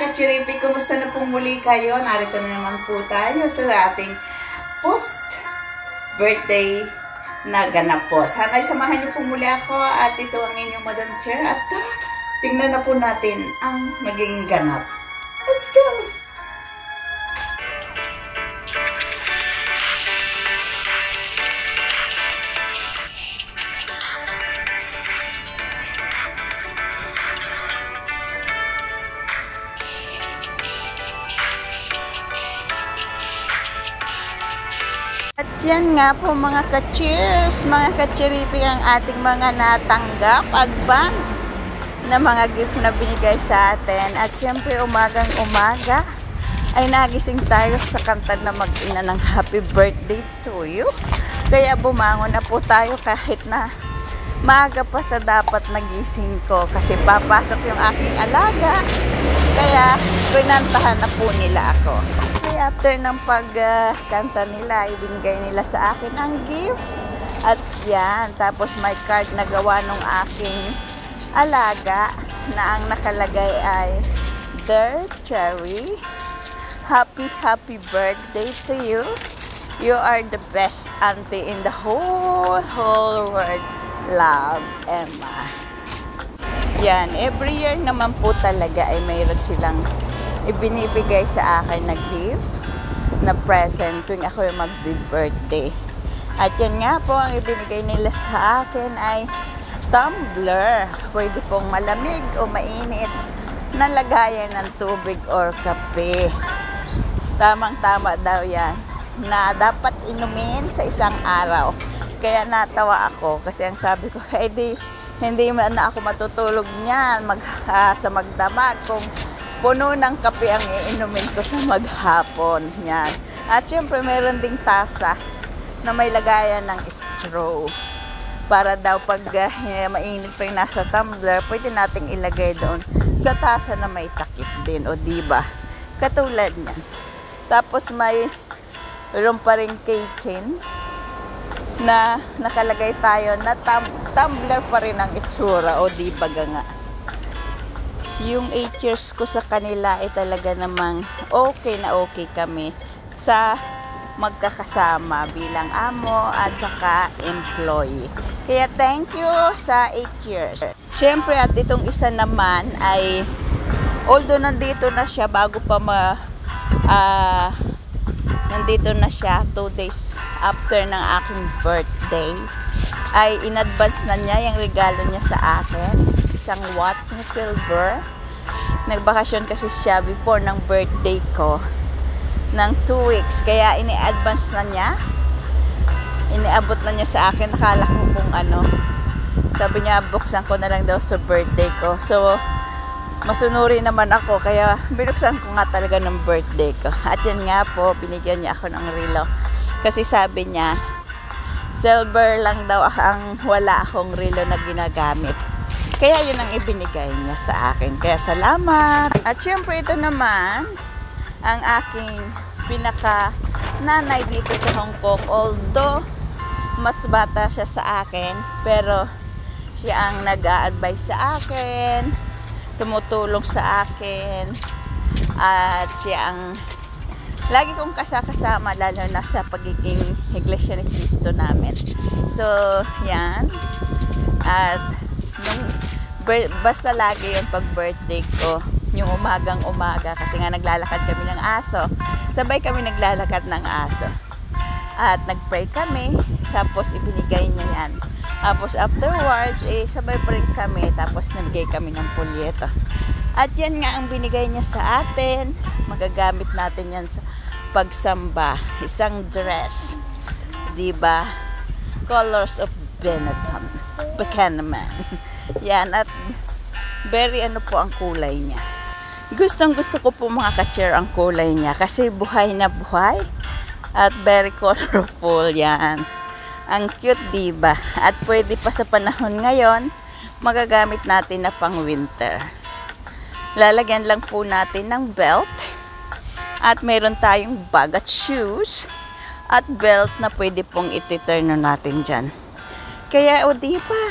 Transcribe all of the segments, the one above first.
ka-chiripi, kumusta na po muli kayo? Narito na naman po tayo sa ating post-birthday na ganap po. Sana'y samahan niyo po muli ako at ito ang inyong Madam Chair at tingnan na po natin ang magiging ganap. Let's go! Yan nga po mga ka-cheers, mga ka-chiripi ang ating mga natanggap, advance na mga gift na binigay sa atin. At syempre umagang-umaga ay nagising tayo sa kanta na mag-ina ng happy birthday to you. Kaya bumangon na po tayo kahit na maaga pa sa dapat nagising ko kasi papasok yung aking alaga. Kaya pinantahan na po nila ako. After ng pagkanta nila, ibinigay nila sa akin ang gift. At yan, tapos may card na gawa nung aking alaga na ang nakalagay ay Dear Cherry, happy birthday to you. You are the best auntie in the whole world. Love, Emma. Yan, every year naman po talaga ay mayroon silang ibinibigay sa akin na gift, na present tuwing ako yung mag-birthday. At yan nga po, ang ibinigay nila sa akin ay tumbler. Pwede pong malamig o mainit na lagayan ng tubig or kape. Tamang-tama daw yan na dapat inumin sa isang araw. Kaya natawa ako kasi ang sabi ko, hindi man na ako matutulog niyan sa magdamag kung puno ng kape ang iinumin ko sa maghapon. Yan. At syempre, meron ding tasa na may lagayan ng straw. Para daw pag mainit pa yung nasa tumbler, pwede nating ilagay doon sa tasa na may takip din. O diba? Katulad niyan. Tapos mayroon pa rin keychain na nakalagay tayo na tumbler pa rin ang itsura. O diba nga? Yung 8 years ko sa kanila ay talaga namang okay na okay kami sa magkakasama bilang amo at saka employee. Kaya thank you sa 8 years. Siyempre at itong isa naman ay although nandito na siya bago pa nandito na siya 2 days after ng aking birthday ay in-advance na niya yung regalo niya sa akin. Isang watch na silver. Nagbakasyon kasi siya before ng birthday ko ng 2 weeks. Kaya ini-advance na niya. Iniabot na niya sa akin. Nakala ko kung ano. Sabi niya, buksan ko na lang daw sa birthday ko. So, masunuri naman ako. Kaya binuksan ko nga talaga ng birthday ko. At yan nga po, binigyan niya ako ng relo. Kasi sabi niya, silver lang daw ang wala akong relo na ginagamit. Kaya yun ang ibinigay niya sa akin. Kaya salamat. At syempre ito naman, ang aking pinaka-nanay dito sa Hong Kong. Although, mas bata siya sa akin. Pero, siya ang nag-a-advise sa akin. Tumutulong sa akin. At siya ang lagi kong kasama lalo na sa pagiging Iglesia ni Cristo namin. So, yan. At basta lagi yung pag-birthday ko, yung umagang-umaga kasi nga naglalakad kami ng aso. Sabay kami naglalakad ng aso. At nag-pray kami, tapos ibinigay niya yan. Tapos afterwards, sabay pa rin kami, tapos nabigay kami ng pulyeto. At yan nga ang binigay niya sa atin. Magagamit natin yan sa pagsamba. Isang dress. Diba? Colors of Benetton. Buchanan. Yan, at very po ang kulay niya. Gustong gusto ko po mga ka-chair ang kulay niya kasi buhay na buhay at very colorful. Yan. Ang cute, diba? At pwede pa sa panahon ngayon, magagamit natin na pang winter. Lalagyan lang po natin ng belt at meron tayong bag at shoes at belt na pwede pong ititurn natin dyan. Kaya diba?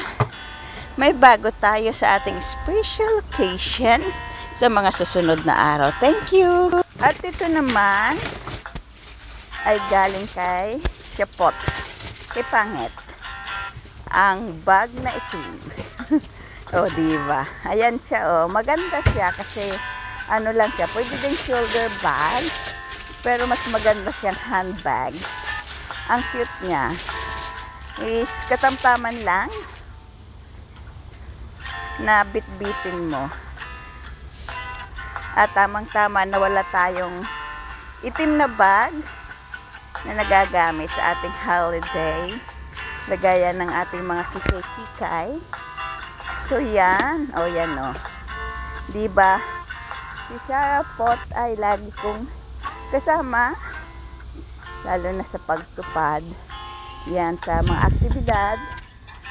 May bago tayo sa ating special occasion sa mga susunod na araw. Thank you! At ito naman ay galing kay Shapot, kay Pangit. Ang bag na itim. O, diba? Ayan siya, o. Maganda siya kasi ano lang siya. Pwede din shoulder bag, pero mas maganda siyang handbag. Ang cute niya. Is katamtaman lang na bit-bitin mo. At tamang-tama na wala tayong itim na bag na nagagamit sa ating holiday. Lagayan ng ating mga kikay-kikay. So, yan. O, yan, o. Diba? Si Shapot ay lagi kong kasama. Lalo na sa pagtupad. Yan, sa mga aktibidad.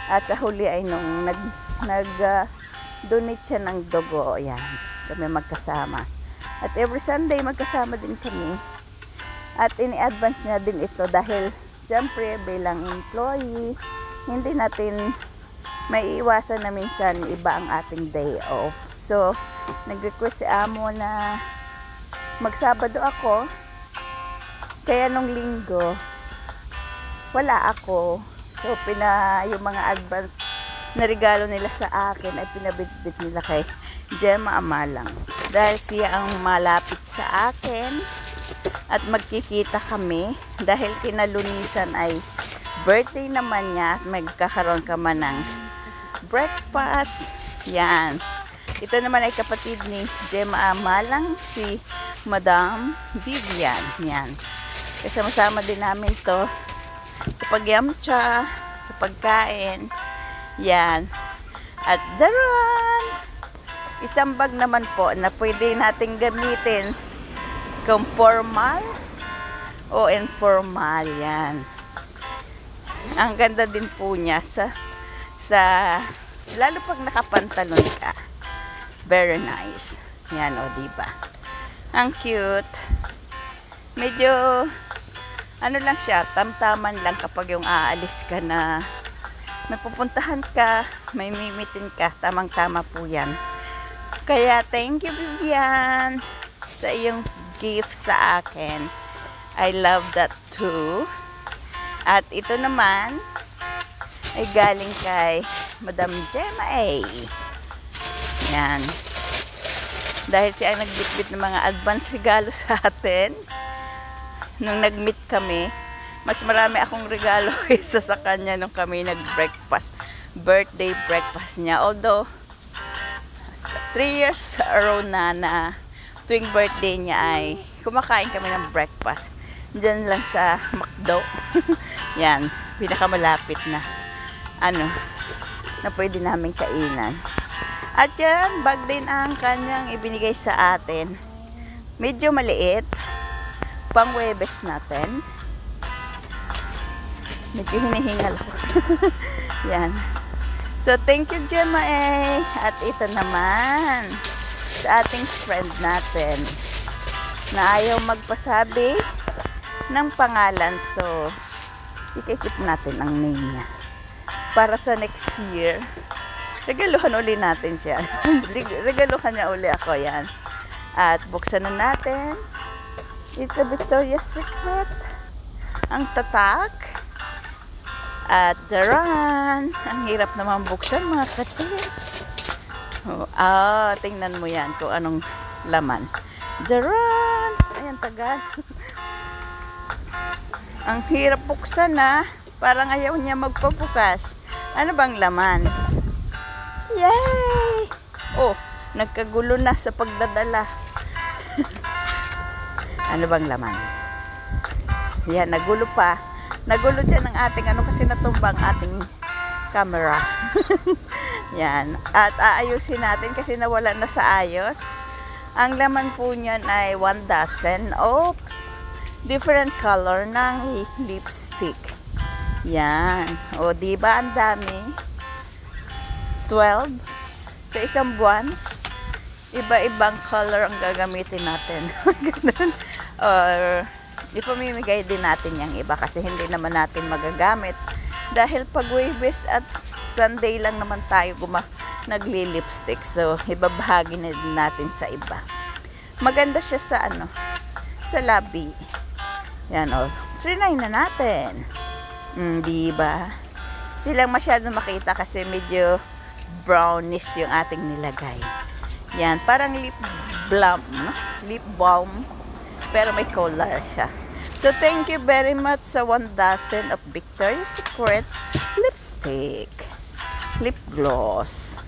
At sa huli ay nung nag-donate siya ng dugo. Yan. Kami magkasama. At every Sunday magkasama din kami. At ini-advance niya din ito dahil siyempre bilang employee, hindi natin may iwasan na minsan iba ang ating day off. So, nag-request si Amo na magsabado ako. Kaya nung linggo, wala ako. So, yung mga advance na regalo nila sa akin ay pinabitbit nila kay Gemma Amalang. Dahil siya ang malapit sa akin at magkikita kami dahil kinalunisan ay birthday naman niya at magkakaroon ka man ng breakfast. Yan. Ito naman ay kapatid ni Gemma Amalang, si Madam Vivian. Yan. Kasama-sama din namin to sa pagyamcha, sa pagkain. Yan. At daran! Isang bag naman po na pwede natin gamitin kung formal o informal. Yan. Ang ganda din po niya lalo pag nakapantalon ka. Very nice. Yan, o, diba? Ang cute. Medyo ano lang siya, tamtaman lang kapag yung aalis ka na may pupuntahan ka, may mimitin ka, tamang-tama po yan. Kaya, thank you, Vivian, sa iyong gift sa akin. I love that too. At ito naman ay galing kay Madam Gemma A. Yan. Dahil siya ang nagbitbit ng mga advance regalo sa atin. Nung nag-meet kami, mas marami akong regalo kaysa sa kanya nung kami nag-breakfast. Birthday breakfast niya. Although, 3 years ago na tuwing birthday niya ay kumakain kami ng breakfast. Diyan lang sa McDo. Yan, pinakamalapit na na pwede namin kainan. At yan, bag din ang kanyang ibinigay sa atin. Medyo maliit. Pang Webes natin. Medyo hinihingal ako. Yan. So, thank you, Gemma A. At ito naman sa ating friend natin na ayaw magpasabi ng pangalan. So, ikikip natin ang name niya. Para sa next year, regaluhan uli natin siya. Regaluhan niya uli ako. Yan. At buksan na natin. It's a Victoria's Secret. Ang tatak. At daran. Ang hirap naman buksan, mga ka-cheers. Tingnan mo yan kung anong laman. Daran. Ayan, tagal. Ang hirap buksan na. Parang ayaw niya magpabukas. Ano bang laman? Yay! Oh, nagkagulo na sa pagdadala. Ano bang laman? Yan, nagulo pa. Nagulo dyan ang ating kasi natumbang ating camera. Yan. At aayusin natin kasi nawala na sa ayos. Ang laman po niyan ay 1 dozen of different color ng lipstick. Yan. O, diba ang dami? 12. Sa isang buwan, iba-ibang color ang gagamitin natin. Or ipamimigay din natin yung iba kasi hindi naman natin magagamit dahil pag Webes at Sunday lang naman tayo nagli-lipstick. So, ibabahagi na din natin sa iba. Maganda siya sa sa labi. Yan, o. Trinay na natin. Diba? Hindi lang masyado makita kasi medyo brownish yung ating nilagay. Yan, parang lip balm, no? Lip balm, pero may color siya. So, thank you very much sa 1 dozen of Victoria's Secret lipstick, lip gloss.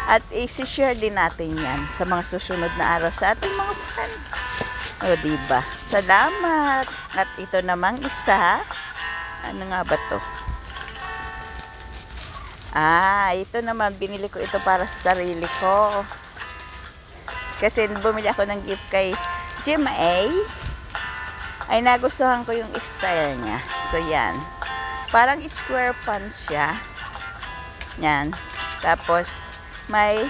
At isi-share din natin yan sa mga susunod na araw sa ating mga friend. O, diba? Salamat! At ito namang isa, ano nga ba to? Ito naman, binili ko ito para sa sarili ko. Kasi bumili ako ng gift kay Gemma A. Ay nagustuhan ko yung style niya. So yan. Parang square pants siya. Yan. Tapos may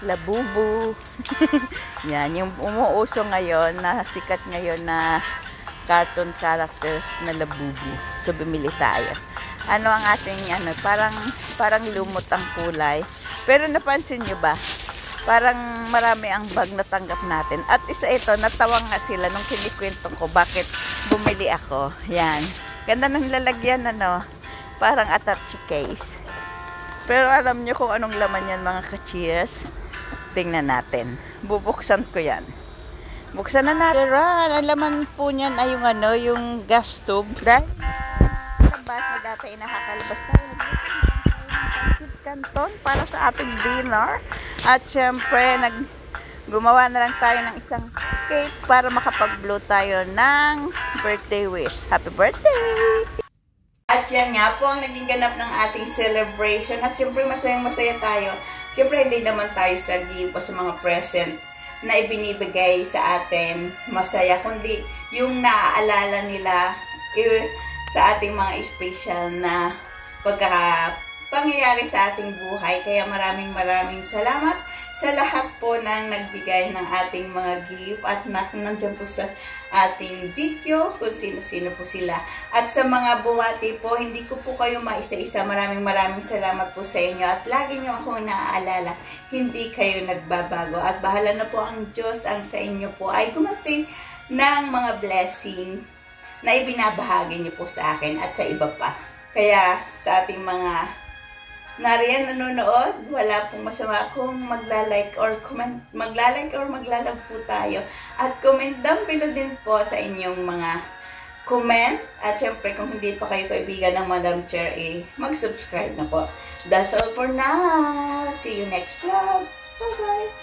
labubu. Yan. Yung umuuso ngayon, na sikat ngayon na cartoon characters na labubu. So bumili tayo. Ano ang ating parang lumot ang kulay. Pero napansin nyo ba? Parang marami ang bag na tanggap natin. At isa ito, natawa nga sila nung kinikwentong ko bakit bumili ako. Yan. Ganda ng lalagyan, parang attache case. Pero alam nyo kung anong laman yan, mga ka-cheers. Tingnan natin. Bubuksan ko yan. Buksan na natin. Ang laman po niyan ay yung gas tube. Dahil labas na dati nakakalabas tayo. Canton para sa ating dinner. At syempre, gumawa na lang tayo ng isang cake para makapag-blow tayo ng birthday wish. Happy birthday! At yan nga po ang naging ganap ng ating celebration. At syempre, masayang-masaya tayo. Syempre, hindi naman tayo sagi pa sa mga present na ibinibigay sa atin masaya, kundi yung naaalala nila sa ating mga special na pangyayari sa ating buhay. Kaya maraming salamat sa lahat po ng nagbigay ng ating mga gift at nandiyan po sa ating video kung sino-sino po sila. At sa mga bumati po, hindi ko po kayo maisa-isa. Maraming salamat po sa inyo at lagi nyo akong naaalala. Hindi kayo nagbabago at bahala na po ang Diyos ang sa inyo po ay gumating ng mga blessing na ibinabahagi nyo po sa akin at sa iba pa. Kaya sa ating mga nariyan nanonood, wala pong masama kung magla-like or comment, magla-love po tayo. At comment down below din po sa inyong mga comment. At syempre, kung hindi pa kayo kaibigan ng Madam Chair, mag-subscribe na po. That's all for now. See you next vlog. Bye-bye.